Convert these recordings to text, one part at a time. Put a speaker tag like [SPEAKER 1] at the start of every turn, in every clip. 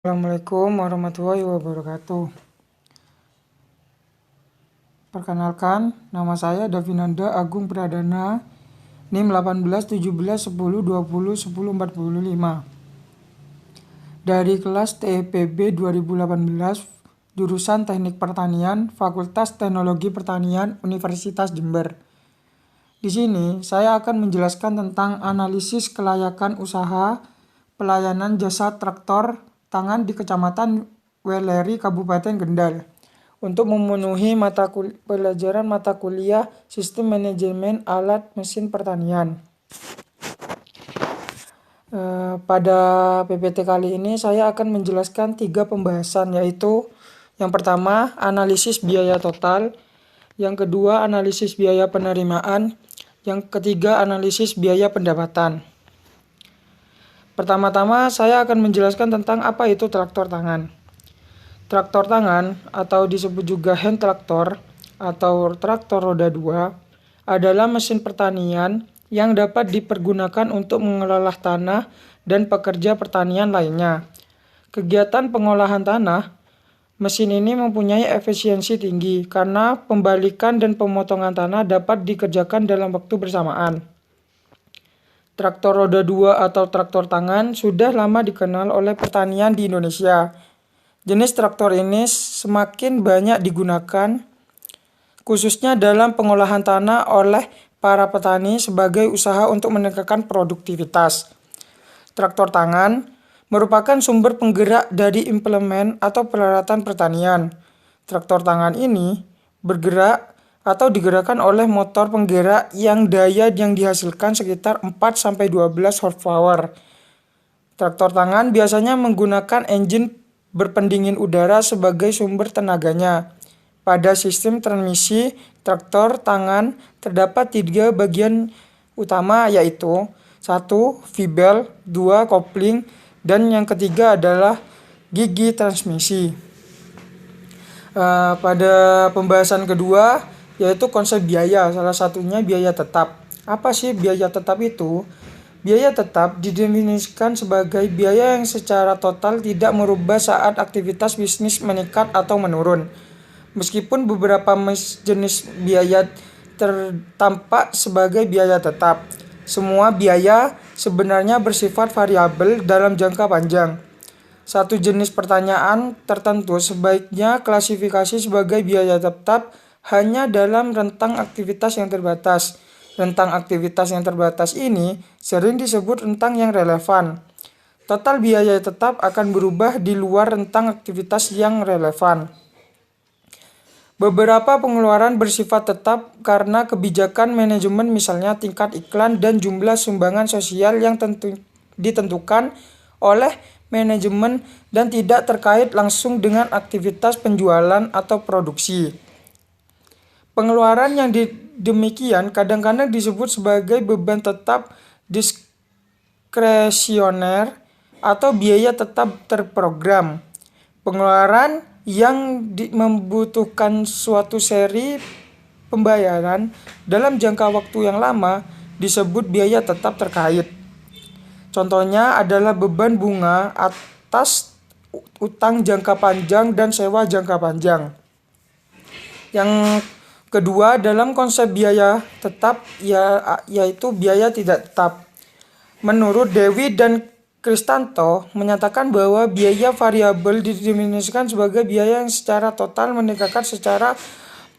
[SPEAKER 1] Assalamualaikum warahmatullahi wabarakatuh. Perkenalkan, nama saya Davinanda Agung Pradana, NIM 18 17 10 20 10 45. Dari kelas TEPB 2018, jurusan Teknik Pertanian, Fakultas Teknologi Pertanian, Universitas Jember. Di sini, saya akan menjelaskan tentang analisis kelayakan usaha pelayanan jasa traktor tangan di Kecamatan Weleri, Kabupaten Kendal, untuk memenuhi pelajaran mata kuliah Sistem Manajemen Alat Mesin Pertanian. Pada PPT kali ini saya akan menjelaskan 3 pembahasan, yaitu yang pertama, analisis biaya total, yang kedua, analisis biaya penerimaan, yang ketiga, analisis biaya pendapatan. Pertama-tama, saya akan menjelaskan tentang apa itu traktor tangan. Traktor tangan, atau disebut juga hand traktor atau traktor roda 2, adalah mesin pertanian yang dapat dipergunakan untuk mengelola tanah dan pekerja pertanian lainnya. Kegiatan pengolahan tanah, mesin ini mempunyai efisiensi tinggi karena pembalikan dan pemotongan tanah dapat dikerjakan dalam waktu bersamaan. Traktor roda 2 atau traktor tangan sudah lama dikenal oleh pertanian di Indonesia. Jenis traktor ini semakin banyak digunakan, khususnya dalam pengolahan tanah oleh para petani sebagai usaha untuk meningkatkan produktivitas. Traktor tangan merupakan sumber penggerak dari implemen atau peralatan pertanian. Traktor tangan ini bergerak atau digerakkan oleh motor penggerak yang daya yang dihasilkan sekitar 4-12 horsepower. Traktor tangan biasanya menggunakan engine berpendingin udara sebagai sumber tenaganya. Pada sistem transmisi traktor tangan terdapat 3 bagian utama, yaitu 1. V-belt, 2. Kopling, dan yang ketiga adalah gigi transmisi. Pada pembahasan kedua, yaitu konsep biaya, salah satunya biaya tetap. Apa sih biaya tetap itu? Biaya tetap didefinisikan sebagai biaya yang secara total tidak merubah saat aktivitas bisnis meningkat atau menurun. Meskipun beberapa jenis biaya tertampak sebagai biaya tetap, semua biaya sebenarnya bersifat variabel dalam jangka panjang. Satu jenis pertanyaan tertentu sebaiknya klasifikasi sebagai biaya tetap hanya dalam rentang aktivitas yang terbatas. Rentang aktivitas yang terbatas ini sering disebut rentang yang relevan. Total biaya tetap akan berubah di luar rentang aktivitas yang relevan. Beberapa pengeluaran bersifat tetap karena kebijakan manajemen, misalnya tingkat iklan dan jumlah sumbangan sosial yang ditentukan oleh manajemen dan tidak terkait langsung dengan aktivitas penjualan atau produksi. Pengeluaran yang demikian kadang-kadang disebut sebagai beban tetap diskresioner atau biaya tetap terprogram. Pengeluaran yang membutuhkan suatu seri pembayaran dalam jangka waktu yang lama disebut biaya tetap terkait. Contohnya adalah beban bunga atas utang jangka panjang dan sewa jangka panjang. Yang kedua, dalam konsep biaya tetap yaitu biaya tidak tetap. Menurut Dewi dan Kristanto menyatakan bahwa biaya variabel didefinisikan sebagai biaya yang secara total meningkatkan secara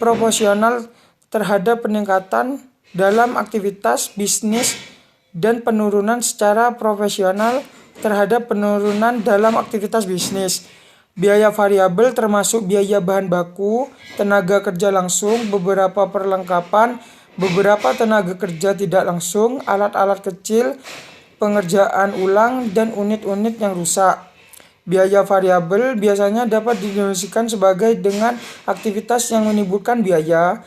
[SPEAKER 1] proporsional terhadap peningkatan dalam aktivitas bisnis dan penurunan secara profesional terhadap penurunan dalam aktivitas bisnis. Biaya variabel termasuk biaya bahan baku, tenaga kerja langsung, beberapa perlengkapan, beberapa tenaga kerja tidak langsung, alat-alat kecil, pengerjaan ulang, dan unit-unit yang rusak. Biaya variabel biasanya dapat didefinisikan sebagai dengan aktivitas yang menimbulkan biaya.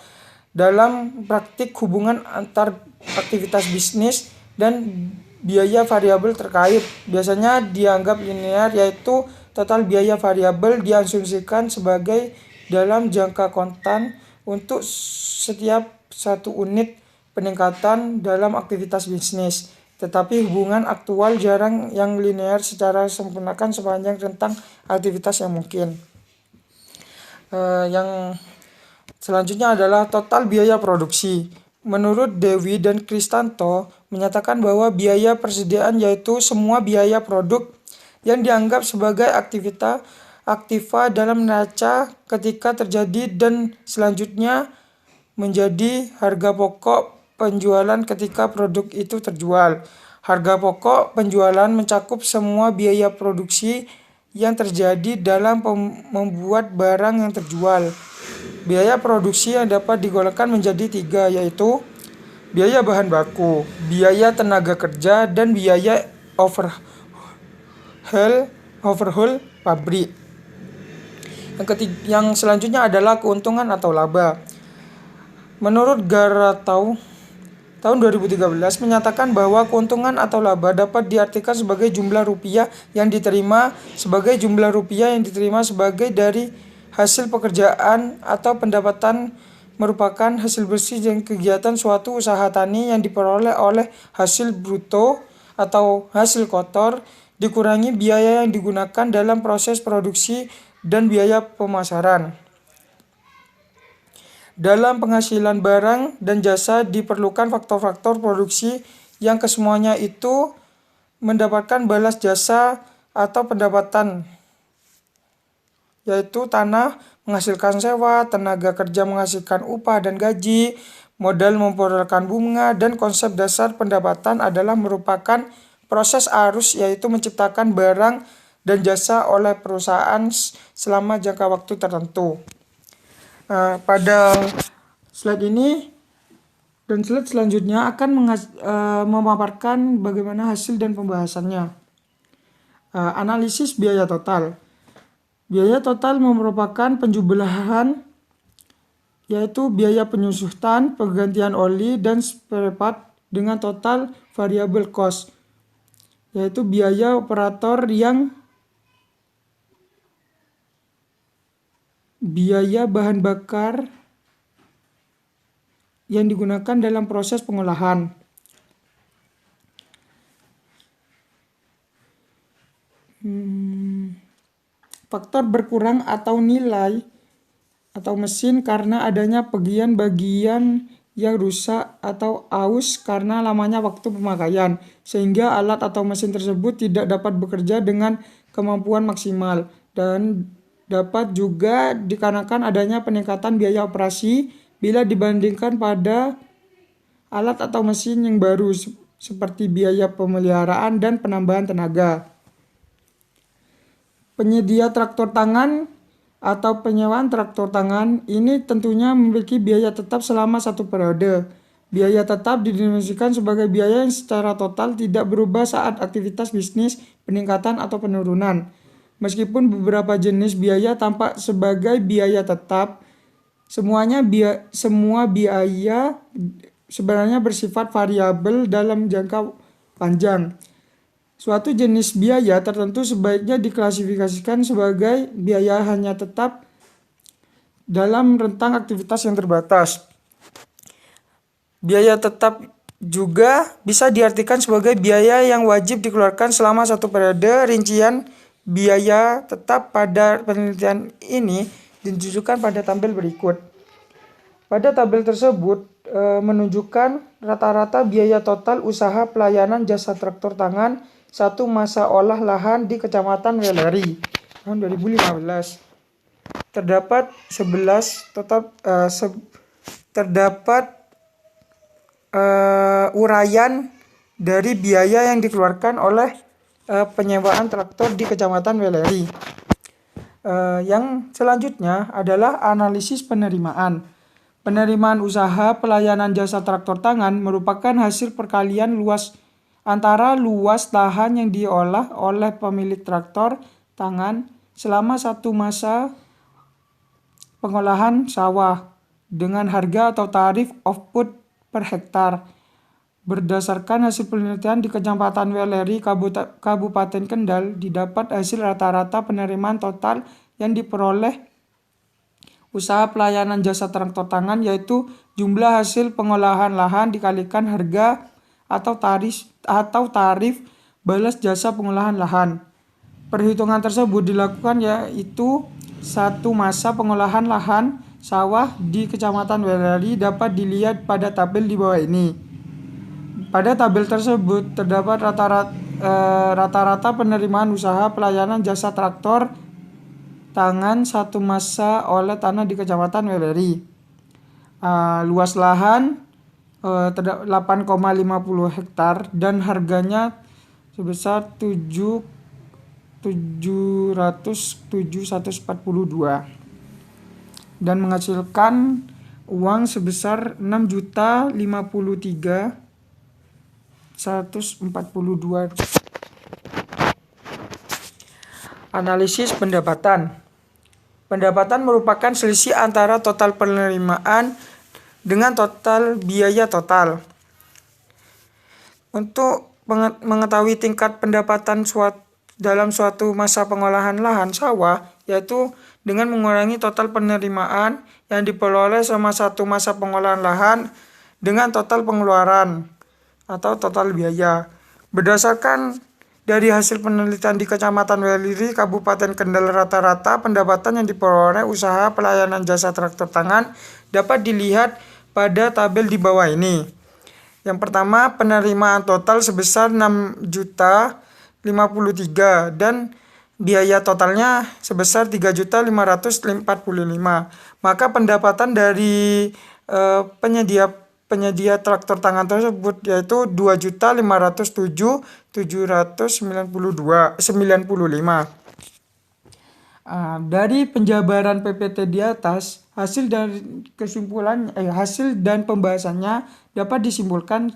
[SPEAKER 1] Dalam praktik hubungan antar aktivitas bisnis dan biaya variabel terkait biasanya dianggap linear, yaitu total biaya variabel diasumsikan sebagai dalam jangka konstan untuk setiap satu unit peningkatan dalam aktivitas bisnis. tetapi hubungan aktual jarang yang linear secara sempurnakan sepanjang rentang aktivitas yang mungkin. Yang selanjutnya adalah total biaya produksi. Menurut Dewi dan Kristanto menyatakan bahwa biaya persediaan yaitu semua biaya produk yang dianggap sebagai aktiva dalam neraca ketika terjadi dan selanjutnya menjadi harga pokok penjualan ketika produk itu terjual. Harga pokok penjualan mencakup semua biaya produksi yang terjadi dalam membuat barang yang terjual. Biaya produksi yang dapat digolongkan menjadi 3, yaitu biaya bahan baku, biaya tenaga kerja, dan biaya overhaul pabrik. Yang selanjutnya adalah keuntungan atau laba. Menurut Garatau tahun 2013 menyatakan bahwa keuntungan atau laba dapat diartikan sebagai jumlah rupiah yang diterima sebagai dari hasil pekerjaan atau pendapatan merupakan hasil bersih dari kegiatan suatu usaha tani yang diperoleh oleh hasil bruto atau hasil kotor dikurangi biaya yang digunakan dalam proses produksi dan biaya pemasaran. Dalam penghasilan barang dan jasa diperlukan faktor-faktor produksi yang kesemuanya itu mendapatkan balas jasa atau pendapatan, yaitu tanah menghasilkan sewa, tenaga kerja menghasilkan upah dan gaji, modal memperolehkan bunga, dan konsep dasar pendapatan adalah merupakan proses arus, yaitu menciptakan barang dan jasa oleh perusahaan selama jangka waktu tertentu. Pada slide ini dan slide selanjutnya akan memaparkan bagaimana hasil dan pembahasannya. Analisis biaya total. Biaya total merupakan penjumlahan, yaitu biaya penyusutan, penggantian oli, dan spare part dengan total variable cost, yaitu biaya operator yang biaya bahan bakar yang digunakan dalam proses pengolahan. Faktor berkurang atau nilai atau mesin karena adanya bagian yang rusak atau aus karena lamanya waktu pemakaian, sehingga alat atau mesin tersebut tidak dapat bekerja dengan kemampuan maksimal, dan dapat juga dikarenakan adanya peningkatan biaya operasi bila dibandingkan pada alat atau mesin yang baru, seperti biaya pemeliharaan dan penambahan tenaga. Penyedia traktor tangan atau penyewaan traktor tangan ini tentunya memiliki biaya tetap selama satu periode. Biaya tetap didefinisikan sebagai biaya yang secara total tidak berubah saat aktivitas bisnis peningkatan atau penurunan. Meskipun beberapa jenis biaya tampak sebagai biaya tetap, semua biaya sebenarnya bersifat variabel dalam jangka panjang. Suatu jenis biaya tertentu sebaiknya diklasifikasikan sebagai biaya hanya tetap dalam rentang aktivitas yang terbatas. Biaya tetap juga bisa diartikan sebagai biaya yang wajib dikeluarkan selama satu periode. Rincian biaya tetap pada penelitian ini ditunjukkan pada tabel berikut. Pada tabel tersebut menunjukkan rata-rata biaya total usaha pelayanan jasa traktor tangan satu masa olah lahan di Kecamatan Weleri tahun 2015. Terdapat uraian dari biaya yang dikeluarkan oleh penyewaan traktor di Kecamatan Weleri. Yang selanjutnya adalah analisis penerimaan. Penerimaan usaha pelayanan jasa traktor tangan merupakan hasil perkalian luas antara luas lahan yang diolah oleh pemilik traktor tangan selama satu masa pengolahan sawah dengan harga atau tarif output per hektar. Berdasarkan hasil penelitian di Kecamatan Weleri, Kabupaten Kendal, didapat hasil rata-rata penerimaan total yang diperoleh usaha pelayanan jasa traktor tangan, yaitu jumlah hasil pengolahan lahan dikalikan harga tarif balas jasa pengolahan lahan. Perhitungan tersebut dilakukan yaitu satu masa pengolahan lahan sawah di Kecamatan Welari dapat dilihat pada tabel di bawah ini. Pada tabel tersebut terdapat rata-rata penerimaan usaha pelayanan jasa traktor tangan satu masa oleh tanah di Kecamatan Weleri. Luas lahan 8,50 hektar dan harganya sebesar 700.142 dan menghasilkan uang sebesar 6.053.142. Analisis pendapatan. Pendapatan merupakan selisih antara total penerimaan dengan total biaya total. Untuk mengetahui tingkat pendapatan dalam suatu masa pengolahan lahan sawah, yaitu dengan mengurangi total penerimaan yang diperoleh selama satu masa pengolahan lahan dengan total pengeluaran atau total biaya. Berdasarkan dari hasil penelitian di Kecamatan Weliri, Kabupaten Kendal, rata-rata pendapatan yang diperoleh usaha pelayanan jasa traktor tangan dapat dilihat pada tabel di bawah ini. Yang pertama, penerimaan total sebesar 6.053 dan biaya totalnya sebesar 3.545. Maka pendapatan dari penyedia traktor tangan tersebut yaitu 2.507.795. Dari penjabaran PPT di atas, hasil dan pembahasannya dapat disimpulkan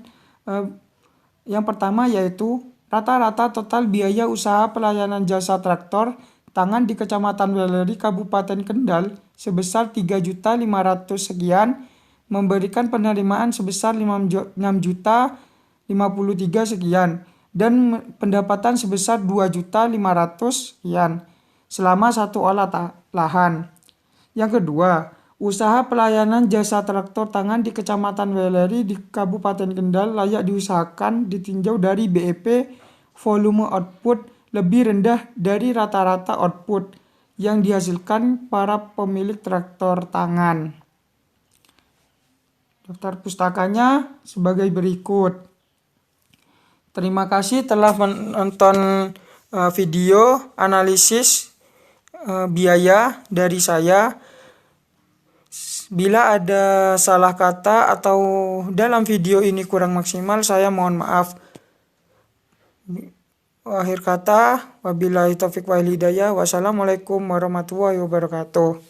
[SPEAKER 1] yang pertama yaitu rata-rata total biaya usaha pelayanan jasa traktor tangan di Kecamatan Weleri, Kabupaten Kendal sebesar 3.500 sekian, memberikan penerimaan sebesar 6.053 sekian dan pendapatan sebesar 2.500 sekian selama satu olah lahan. Yang kedua, usaha pelayanan jasa traktor tangan di Kecamatan Weleri di Kabupaten Kendal layak diusahakan ditinjau dari BEP volume output lebih rendah dari rata-rata output yang dihasilkan para pemilik traktor tangan. Daftar pustakanya sebagai berikut. Terima kasih telah menonton video analisis biaya dari saya. Bila ada salah kata atau dalam video ini kurang maksimal, saya mohon maaf. Akhir kata, wabillahi taufiq wal hidayah. Wassalamualaikum warahmatullahi wabarakatuh.